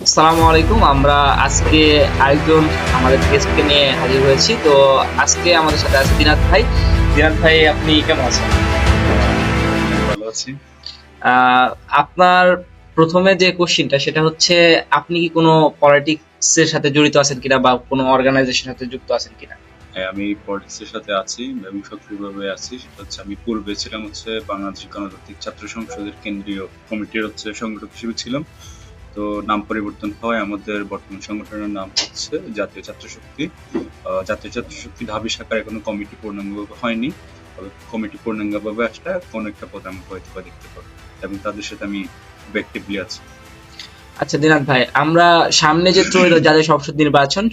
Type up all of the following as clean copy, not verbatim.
আসসালামু আলাইকুম। আমরা আজকে আরেকজন আমাদের গেস্টকে নিয়ে হাজির হয়েছি। তো আজকে আমাদের সাথে আছে দিনাত ভাই। দিনাত ভাই, আপনি কেমন আছেন? অনেক ভালো আছি। আহ, আপনার প্রথমে যে কোশ্চিনটা সেটা হচ্ছে, আপনি কি কোনো পলিটিক্স এর সাথে জড়িত আছেন কিনা বা কোনো অর্গানাইজেশনের সাথে যুক্ত আছেন কিনা? হ্যাঁ, আমি পলিটিক্স এর সাথে আছি এবং সক্রিয়ভাবে আছি। সেটা হচ্ছে আমি পূর্বে ছিলাম বাংলাদেশ গণতান্ত্রিক ছাত্র সংসদের কেন্দ্রীয় কমিটির সংগঠক হিসেবে ছিলাম। তো নাম পরিবর্তন হয়, আমাদের বর্তমান সংগঠনের নাম হচ্ছে জাতীয় ছাত্র শক্তি। জাতীয় ছাত্র শক্তি ঢাবি শাখার এখনো কমিটি পূর্ণাঙ্গভাবে হয়নি। তবে কমিটি পূর্ণাঙ্গভাবে আসলে কোনো একটা পদে আমাকে হয়তো বা দেখতে পাবো এবং তাদের সাথে আমি খুব অ্যাক্টিভলি আছি। আচ্ছা দিনাত ভাই, আমরা সামনে যে ত্রয়োদশ জাতীয়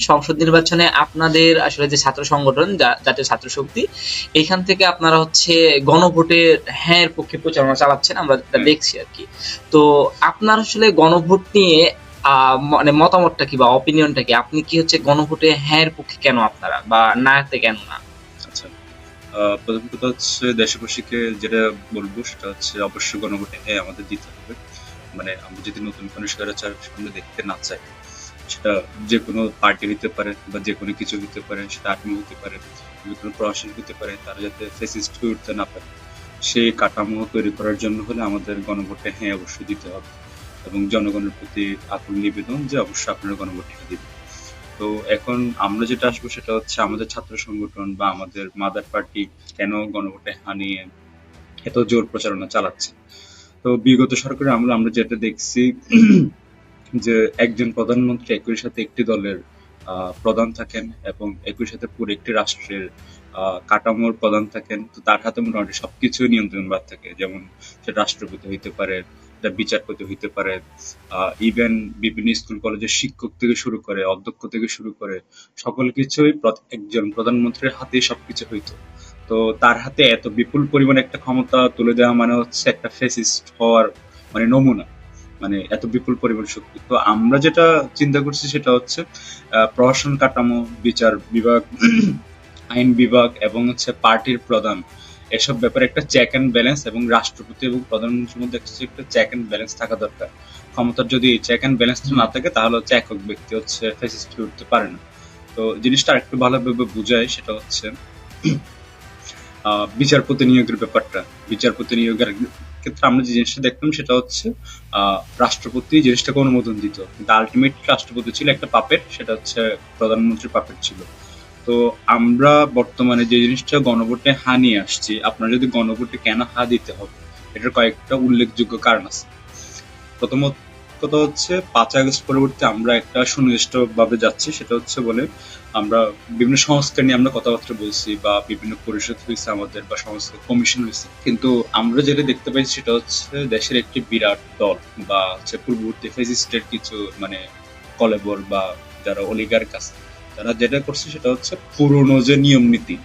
সংসদ নির্বাচনে আপনাদের আসলে যে ছাত্র সংগঠন জাতীয় ছাত্র শক্তি, এখান থেকে আপনারা হচ্ছে গণভোটের হ্যাঁ এর পক্ষে প্রচারণা চালাচ্ছেন, আমরা যেটা হ্যাঁ, দেখছি আর কি। তো আপনার আসলে গণভোট নিয়ে মানে মতামতটা কি বা অপিনিয়নটা কি? আপনি কি হচ্ছে গণভোটে হ্যাঁ এর পক্ষে কেন আপনারা, বা না তে কেন না? আচ্ছা। প্রথম কথা দেশবাসীকে যেটা বলবো সেটা হচ্ছে অবশ্যই গণভোটে হ্যাঁ আমাদের দিতে হবে। মানে আমরা যদি নতুন কোনো স্বৈরাচার সামনে দেখতে না চাই, সেটা যে কোনো পার্টি হতে পারে বা যে কোনো কিছু হতে পারে, সেটা আর্মি হতে পারে, যে কোনো প্রশাসন হতে পারে, তারা যাতে ফ্যাসিস্ট হয়ে উঠতে না পারে, সেই কাঠামো তৈরি করার জন্য হলে আমাদের গণভোটে হ্যাঁ অবশ্যই দিতে হবে এবং জনগণের প্রতি আকুল নিবেদন যে অবশ্যই আপনারা গণভোটে হ্যাঁ দিবেন। তো এখন আমরা যেটা আসবো সেটা হচ্ছে আমাদের ছাত্র সংগঠন বা আমাদের মাদার পার্টি কেন গণভোটে হ্যাঁ নিয়ে এত জোর প্রচারণা চালাচ্ছে। তো বিগত সরকারের আমলে আমরা যেটা দেখছি যে একজন প্রধানমন্ত্রী একই সাথে একটি দলের প্রধান থাকেন এবং একই সাথে পুরো একটি রাষ্ট্রের কাঠামোর প্রধান থাকেন। তো তার হাতে মোটামুটি সবকিছু নিয়ন্ত্রণভার থাকে, যেমন সে রাষ্ট্রপতি হইতে পারে, এটা বিচারপতি হইতে পারে, ইভেন বিভিন্ন স্কুল কলেজের শিক্ষক থেকে শুরু করে অধ্যক্ষ থেকে শুরু করে সকল কিছুই একজন প্রধানমন্ত্রীর হাতেই সবকিছু হইতো। তো তার হাতে এত বিপুল পরিমাণে একটা ক্ষমতা তুলে দেওয়া মানে হচ্ছে একটা ফ্যাসিস্ট হওয়ার মানে নমুনা। মানে এত বিপুল পরিমাণ শক্তি। তো আমরা যেটা চিন্তা করছি সেটা হচ্ছে প্রশাসন কাঠামো, বিচার বিভাগ, আইন বিভাগ এবং পার্টির প্রধান, এসব ব্যাপারে একটা চেক অ্যান্ড ব্যালেন্স এবং রাষ্ট্রপতি এবং প্রধানমন্ত্রীর মধ্যে একটা চেক অ্যান্ড ব্যালেন্স থাকা দরকার। ক্ষমতার যদি এই চেক অ্যান্ড ব্যালেন্সটা না থাকে তাহলে একক ব্যক্তি ফ্যাসিস্ট হয়ে উঠতে পারে না। তো জিনিসটা আরেকটু ভালোভাবে বুঝায় সেটা হচ্ছে বিচারপতি নিয়োগের ব্যাপারটা। বিচারপতি নিয়োগের ক্ষেত্রে আমরা যে জিনিসটা দেখতাম সেটা হচ্ছে রাষ্ট্রপতি জিনিসটাকে অনুমোদন দিত, কিন্তু আলটিমেট রাষ্ট্রপতি ছিল একটা পাপেট, সেটা হচ্ছে প্রধানমন্ত্রীর পাপেট ছিল। তো আমরা বর্তমানে যে জিনিসটা গণভোটে হা নিয়ে আসছি, আপনার যদি গণভোটে কেন হা দিতে হবে, এটার কয়েকটা উল্লেখযোগ্য কারণ আছে। প্রথমত কথা হচ্ছে 5ই আগস্ট পরবর্তী আমরা একটা সুনির্দিষ্টভাবে যাচ্ছি, সেটা হচ্ছে বলে আমরা বিভিন্ন সংস্কার নিয়ে আমরা কথাবার্তা বলছি বা বিভিন্ন পরিষদ হয়েছে আমাদের বা সংস্কার কমিশন হয়েছে, কিন্তু আমরা যেটা দেখতে পাইছি সেটা হচ্ছে দেশের একটি বিরাট দল বা পূর্ববর্তী ফেসিস্টের কিছু মানে কলেবর বা যারা অলিগার্ক আছে, তারা যেটা করছে সেটা হচ্ছে পুরনো যে নিয়ম নীতি,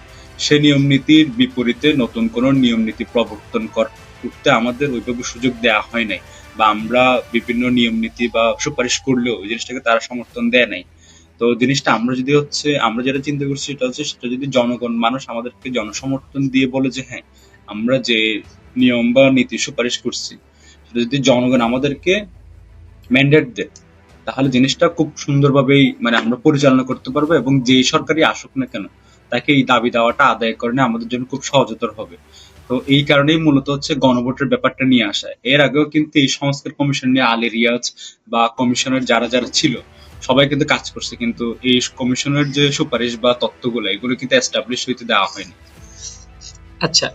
সেই নিয়ম নীতির বিপরীতে নতুন কোন নিয়ম নীতি প্রবর্তন করতে আমাদের ওইভাবে সুযোগ দেওয়া হয় নাই, বা আমরা বিভিন্ন নিয়ম নীতি বা সুপারিশ করলেও ওই জিনিসটাকে তারা সমর্থন দেয় নাই। তো জিনিসটা আমরা যদি আমরা যেটা চিন্তা করছি সেটা হচ্ছে সেটা যদি জনগণ মানুষ আমাদেরকে জনসমর্থন দিয়ে বলে যে হ্যাঁ আমরা যে নিয়ম বা নীতি সুপারিশ করছি সেটা যদি জনগণ আমাদেরকে ম্যান্ডেট দেয়, তাহলে জিনিসটা খুব সুন্দরভাবেই মানে আমরা পরিচালনা করতে পারবো এবং যেই সরকারই আসুক না কেন তাকে এই দাবি দেওয়াটা আদায় করে নেওয়া আমাদের জন্য খুব সহজতর হবে। তো এই কারণেই মূলত গণভোটের ব্যাপারটা নিয়ে আসা। এর আগেও কিন্তু এই সংস্কার কমিশন নিয়ে আলী রিয়াজ বা কমিশনের যারা যারা ছিল সবাই কিন্তু কাজ করছে, কিন্তু এই কমিশনের যে সুপারিশ বা তত্ত্বগুলো এগুলো কিন্তু এস্টাবলিশ হইতে দেওয়া হয়নি। আচ্ছা,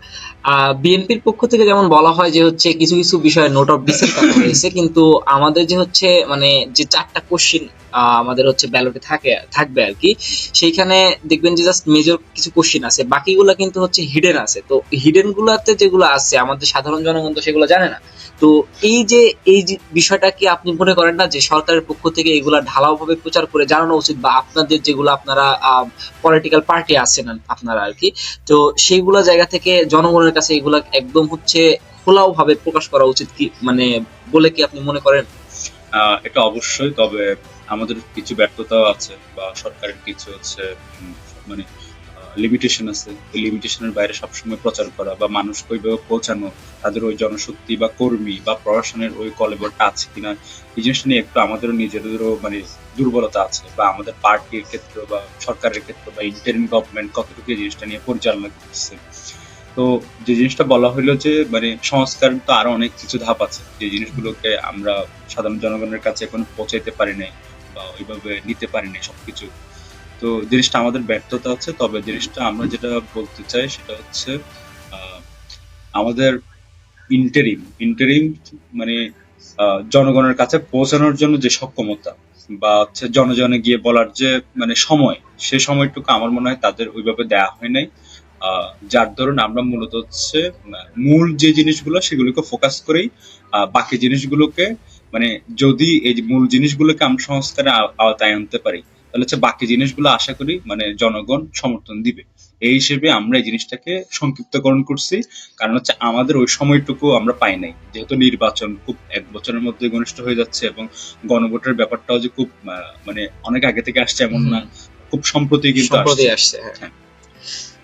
বিএনপির পক্ষ থেকে যেমন বলা হয় যে হচ্ছে কিছু কিছু বিষয়ে নোট অফ ডিসেন্ট করা হয়েছে, কিন্তু আমাদের যে হচ্ছে মানে যে 4টা কোশ্চিন আমাদের হচ্ছে ব্যালটে থাকবে আর কি, সেইখানে দেখবেন যে জাস্ট মেজর কিছু কোশ্চিন আছে, বাকিগুলো কিন্তু হচ্ছে হিডেন আছে। তো হিডেন গুলাতে যেগুলো আছে আমাদের সাধারণ জনগণ তো সেগুলো জানে না। তো এই যে বিষয়টা কি আপনি মনে করেন না যে সরকারের পক্ষ থেকে এগুলা ঢালাওভাবে প্রচার করে জানানো উচিত, বা আপনাদের যেগুলো আপনারা পলিটিক্যাল পার্টি আছেন আপনারা আর কি, তো সেইগুলা জায়গা থেকে জনগণের কাছে এগুলা একদম হচ্ছে খোলাও ভাবে প্রকাশ করা উচিত কি, মানে বলে কি আপনি মনে করেন? এটা অবশ্যই, তবে আমাদের কিছু ব্যর্থতাও আছে বা সরকারের কিছু মানে লিমিটেশন আছে, এই লিমিটেশনের বাইরে সবসময় প্রচার করা বা মানুষকে ওইভাবে পৌঁছানো, তাদের ওই জনশক্তি বা কর্মী বা প্রশাসনের ওই কলেবরটা আছে কিনা, এই জিনিসটা নিয়ে একটু আমাদেরও নিজেদেরও মানে দুর্বলতা আছে, বা আমাদের পার্টির ক্ষেত্রে বা সরকারের ক্ষেত্রে বা ইন্টারিম গভর্নমেন্ট কতটুকু এই জিনিসটা নিয়ে পরিচালনা করতেছে। তো যে জিনিসটা বলা হলো যে মানে সংস্কার তো আরো অনেক কিছু ধাপ আছে, যে জিনিসগুলোকে আমরা সাধারণ জনগণের কাছে এখন পৌঁছাইতে পারি নাই বা ওইভাবে নিতে পারি নাই সবকিছু। তো জিনিসটা আমাদের ব্যর্থতা হচ্ছে। তবে জিনিসটা আমরা যেটা বলতে চাই সেটা হচ্ছে আহ, আমাদের ইন্টারিম মানে জনগণের কাছে পৌঁছানোর জন্য যে সক্ষমতা বা হচ্ছে জনজনে গিয়ে বলার যে মানে সময়, সে সময়টুকু আমার মনে হয় তাদের ওইভাবে দেওয়া হয় নাই। যার দরুন আমরা মূলত হচ্ছে মূল যে জিনিসগুলো সেগুলোকে ফোকাস করেই বাকি জিনিসগুলোকে মানে যদি এই যে মূল জিনিসগুলোকে আমরা সংস্কারে আওতায় আনতে পারি, তাহলে হচ্ছে বাকি জিনিসগুলো আশা করি মানে জনগণ সমর্থন দিবে। এই হিসেবে আমরা এই জিনিসটাকে সংক্ষিপ্তকরণ করছি, কারণ হচ্ছে আমাদের ওই সময়টুকু আমরা পাই নাই, যেহেতু নির্বাচন খুব এক বছরের মধ্যে ঘনিষ্ঠ হয়ে যাচ্ছে এবং গণভোটের ব্যাপারটাও যে খুব মানে অনেক আগে থেকে আসছে এমন না, খুব সম্প্রতি কিন্তু সম্প্রতি আসছে। আসছে, হ্যাঁ। হ্যাঁ।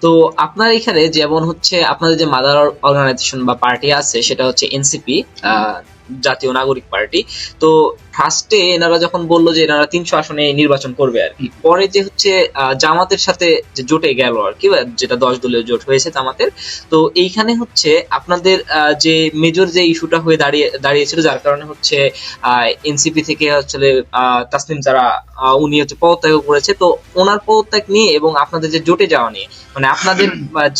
তো আপনার এখানে যেমন হচ্ছে আপনাদের যে মাদার অর্গানাইজেশন বা পার্টি আছে সেটা হচ্ছে এনসিপি, জাতীয় নাগরিক পার্টি। তো ফার্স্টে এনারা যখন বললো যে এনারা 300 আসনে নির্বাচন করবে আর কি, পরে যে হচ্ছে জামাতের সাথে যে জোটে গেল আর কি, যেটা 10 দলীয় জোট হয়েছে জামাতের। তো এইখানে হচ্ছে আপনাদের যে মেজর যে ইস্যুটা হয়ে দাঁড়িয়েছিল, যার কারণে হচ্ছে এনসিপি থেকে আসলে তাসনিম যারা উনি হচ্ছে পদত্যাগ করেছে, তো ওনার পদত্যাগ নিয়ে এবং আপনাদের যে জোটে যাওয়া নিয়ে মানে আপনাদের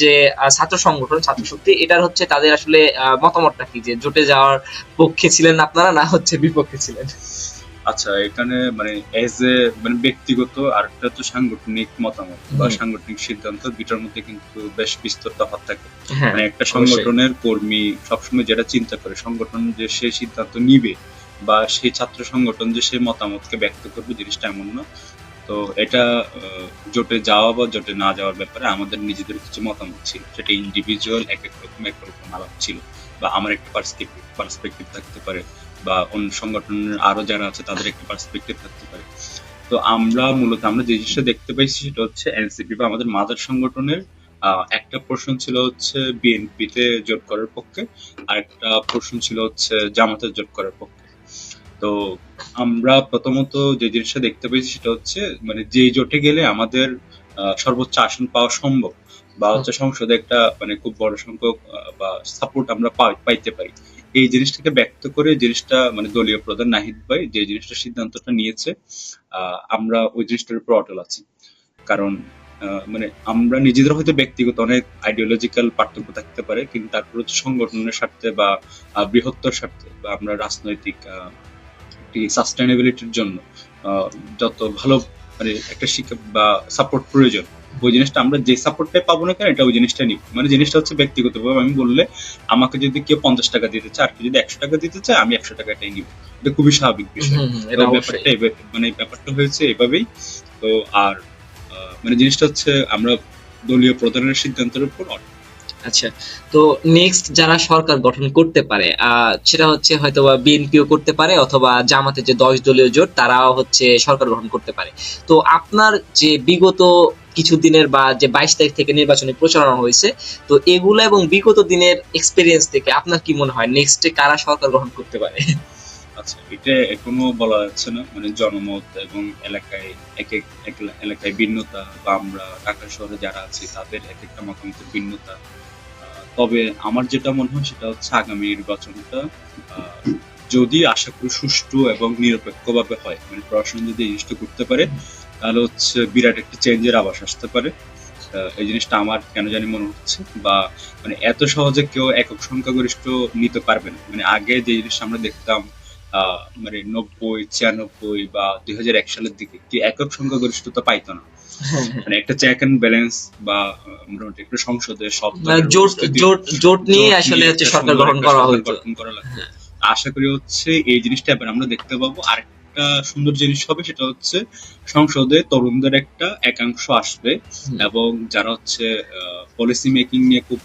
যে ছাত্র সংগঠন ছাত্র শক্তি, এটার হচ্ছে তাদের আসলে মতামতটা কি, যে জোটে যাওয়ার পক্ষে ছিলেন আপনারা না হচ্ছে বিপক্ষে ছিলেন? আচ্ছা, এখানে মানে এজ এ মানে ব্যক্তিগত আর একটা হচ্ছে সাংগঠনিক মতামত বা সাংগঠনিক সিদ্ধান্ত, দুটার মধ্যে কিন্তু বেশ বিস্তর তফাৎ থাকে। হ্যাঁ, মানে একটা অবশ্যই। সংগঠনের কর্মী সবসময় যেটা চিন্তা করে, সংগঠন যে সে সিদ্ধান্ত নিবে বা সেই ছাত্র সংগঠন যে সেই মতামতকে ব্যক্ত করবে, জিনিসটা এমন না। তো এটা জোটে যাওয়া বা জোটে না যাওয়ার ব্যাপারে আমাদের নিজেদের কিছু মতামত ছিল, সেটা ইন্ডিভিজুয়াল এক এক রকম আলাপ ছিল, বা আমার একটা পার্সপেক্টিভ থাকতে পারে, বা অন্য সংগঠনের আরো যারা আছে তাদের একটা পার্সপেক্টিভ থাকতে পারে। তো আমরা মূলত আমরা যে জিনিসটা দেখতে পাইছি সেটা হচ্ছে এনসিপি বা আমাদের মাদার সংগঠনের একটা পোর্শন ছিল হচ্ছে বিএনপিতে জোট করার পক্ষে, আর একটা পোর্শন ছিল হচ্ছে জামাতে জোট করার পক্ষে। তো আমরা প্রথমত যে জিনিসটা দেখতে পেয়েছি সেটা হচ্ছে মানে যেই জোটে গেলে আমাদের সর্বোচ্চ আসন পাওয়া সম্ভব, বা হচ্ছে সংসদে একটা মানে খুব বড় সংখ্যক বা সাপোর্ট আমরা পাইতে পারি, এই জিনিসটাকে ব্যক্ত করে জিনিসটা মানে দলীয় প্রধান নাহিদ ভাই যে জিনিসটা সিদ্ধান্তটা নিয়েছে, আমরা ওই জিনিসটার উপর অটল আছি। কারণ মানে আমরা নিজেদের হয়তো ব্যক্তিগত অনেক আইডিওলজিক্যাল পার্থক্য থাকতে পারে, কিন্তু তারপর হচ্ছে সংগঠনের স্বার্থে বা বৃহত্তর স্বার্থে বা আমরা রাজনৈতিক একটি সাস্টেনেবিলিটির জন্য যত ভালো মানে একটা শিক্ষা বা সাপোর্ট প্রয়োজন, ওই জিনিসটা আমরা যে সাপোর্টটাই পাবো না কেন এটা ওই জিনিসটা নিব। মানে জিনিসটা হচ্ছে ব্যক্তিগতভাবে আমি বললে, আমাকে যদি কেউ 50 টাকা দিতে চায় আর কেউ যদি 100 টাকা দিতে চায়, আমি 100 টাকাটাই নিব। এটা খুবই স্বাভাবিক বিষয়। তো ব্যাপারটা মানে ব্যাপারটা হয়েছে এভাবেই। তো আর মানে জিনিসটা হচ্ছে আমরা দলীয় প্রধানের সিদ্ধান্তের উপর আচ্ছা, তো নেক্সট যারা সরকার গঠন করতে পারে সেটা হচ্ছে হয়তোবা বিএনপিও করতে পারে, অথবা জামাতের যে 10 দলীয় জোট তারাও হচ্ছে সরকার গঠন করতে পারে। তো আপনার যে বিগত কিছু দিনের বা যে 22 তারিখ থেকে নির্বাচনী প্রচারণা হয়েছে, তো এগুলো এবং বিগত দিনের এক্সপেরিয়েন্স থেকে আপনার কি মনে হয় নেক্সটে কারা সরকার গঠন করতে পারে? আচ্ছা, এটা এখনো বলা যাচ্ছে না। মানে জনমত এবং এলাকায় এক এক এলাকায় ভিন্নতা, বা আমরা ঢাকা শহরে যারা আছি তাদের এক একটা মতামতের ভিন্নতা। তবে আমার যেটা মনে হয় সেটা হচ্ছে আগামী নির্বাচনটা যদি আশা করি সুষ্ঠু এবং নিরপেক্ষভাবে হয়, মানে প্রশাসন যদি এই জিনিসটা করতে পারে, তাহলে হচ্ছে বিরাট একটা চেঞ্জের আভাস আসতে পারে। এই জিনিসটা আমার কেন জানি মনে হচ্ছে, বা মানে এত সহজে কেউ একক সংখ্যাগরিষ্ঠ নিতে পারবে না। মানে আগে যে জিনিসটা আমরা দেখতাম মানে 90, 96 বা 2001 সালের দিকে কি একক সংখ্যাগরিষ্ঠতা পাইতো না। মানে একটা চেক এন্ড ব্যালেন্স বা মোটামুটি একটা সংসদে সব জোট নিয়ে আসলে হচ্ছে সরকার গঠন করা হতো। আশা করি হচ্ছে এই জিনিসটা এবার আমরা দেখতে পাবো। আর একটা সুন্দর জিনিস হবে সেটা হচ্ছে সংসদে তরুণদের একটা একাংশ আসবে, এবং যারা হচ্ছে পলিসি মেকিং নিয়ে খুব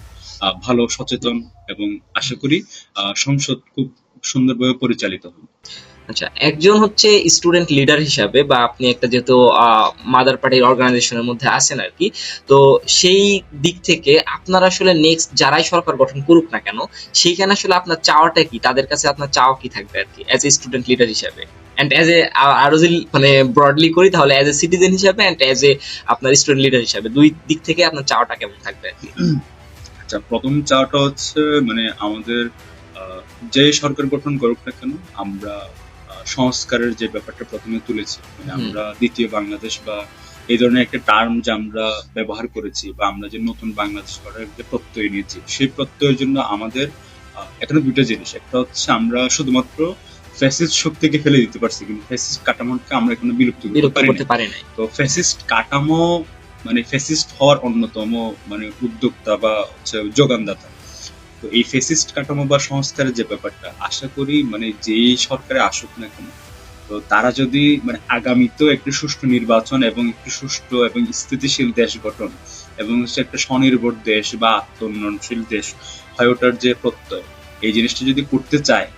ভালো সচেতন, এবং আশা করি সংসদ খুব সুন্দরভাবে পরিচালিত হবে। আচ্ছা, একজন হচ্ছে স্টুডেন্ট লিডার হিসাবে বা আপনি একটা যেহেতু মাদার পার্টির অর্গানাইজেশনের মধ্যে আছেন আর কি, তো সেই দিক থেকে আপনার আসলে নেক্সট যারাই সরকার গঠন করুক না কেন, সেইখানে আসলে আপনার চাওয়াটা কি, তাদের কাছে আপনার চাওয়া কি থাকবে আর কি অ্যাজ এ স্টুডেন্ট লিডার হিসাবে, এন্ড অ্যাজ এ আরো যদি মানে ব্রডলি করি তাহলে অ্যাজ এ সিটিজেন হিসাবে এন্ড অ্যাজ এ আপনার স্টুডেন্ট লিডার হিসাবে, দুই দিক থেকে আপনার চাওয়াটা কেমন থাকবে আর কি? আচ্ছা, প্রথম চাওয়াটা হচ্ছে মানে আমাদের আহ, যে সরকার গঠন করুক না কেন, আমরা সংস্কারের যে ব্যাপারটা প্রথমে তুলেছি, মানে হুম। আমরা দ্বিতীয় বাংলাদেশ বা এই ধরনের একটা টার্ম যে আমরা ব্যবহার করেছি বা আমরা যে নতুন বাংলাদেশ করার যে প্রত্যয় নিয়েছি, সেই প্রত্যয়ের জন্য আমাদের এখানে দুইটা জিনিস, একটা হচ্ছে আমরা শুধুমাত্র ফ্যাসিস্ট শক্তিকে ফেলে দিতে পারছি, কিন্তু ফ্যাসিস্ট কাঠামোকে আমরা এখনো বিলুপ্ত করতে বিরক্ত পারি করতে পারে নাই। তো ফ্যাসিস্ট কাঠামো মানে ফ্যাসিস্ট হওয়ার অন্যতম মানে উদ্যোক্তা বা হচ্ছে যোগানদাতা। তো এই ফ্যাসিস্ট কাঠামো বা সংস্কারের যে ব্যাপারটা, আশা করি মানে যেই সরকারে আসুক না কেন, তো তারা যদি মানে আগামীতেও একটি সুষ্ঠু নির্বাচন এবং একটি সুষ্ঠু এবং স্থিতিশীল দেশ গঠন এবং হচ্ছে একটা স্বনির্ভর দেশ বা আত্মোন্নয়নশীল দেশ হয়ে ওঠার যে প্রত্যয়, এই জিনিসটা যদি করতে চায়,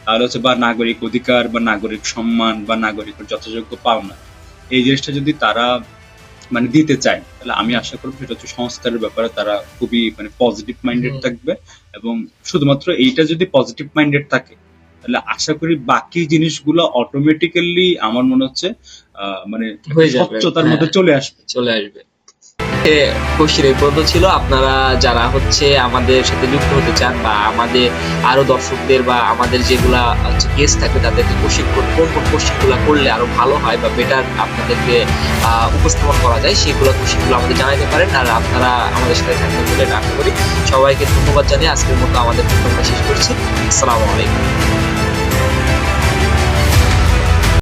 তাহলে হচ্ছে বা নাগরিক অধিকার বা নাগরিক সম্মান বা নাগরিকের যথাযোগ্য পাওনা, এই জিনিসটা যদি তারা মানে দিতে চায়, তাহলে আমি আশা করবো সেটা হচ্ছে সংস্কারের ব্যাপারে তারা খুবই মানে পজিটিভ মাইন্ডেড হুম। থাকবে। এবং শুধুমাত্র এইটা যদি পজিটিভ মাইন্ডেড থাকে, তাহলে আশা করি বাকি জিনিসগুলো অটোমেটিক্যালি আমার মনে হচ্ছে মানে একটা হয়ে যাবে। স্বচ্ছতার হ্যাঁ, মধ্যে চলে আসবে। চলে আসবে। কোশ্চেন এই পর্যন্ত ছিল। আপনারা যারা হচ্ছে আমাদের সাথে যুক্ত হতে চান বা আমাদের আরো দর্শকদের বা আমাদের যেগুলা হচ্ছে গেস্ট থাকবে তাদেরকে কোশ্চেন কোন কোন কোশ্চেন গুলা করলে আরো ভালো হয় বা বেটার আপনাদেরকে উপস্থাপন করা যায়, সেগুলো কোশ্চেন গুলো আমাদের জানাতে পারেন। আর আপনারা আমাদের সাথে থাকবেন বলে আশা করি। সবাইকে ধন্যবাদ জানিয়ে আজকের মতো আমাদের প্রোগ্রামটা শেষ করছি। আসসালামু আলাইকুম।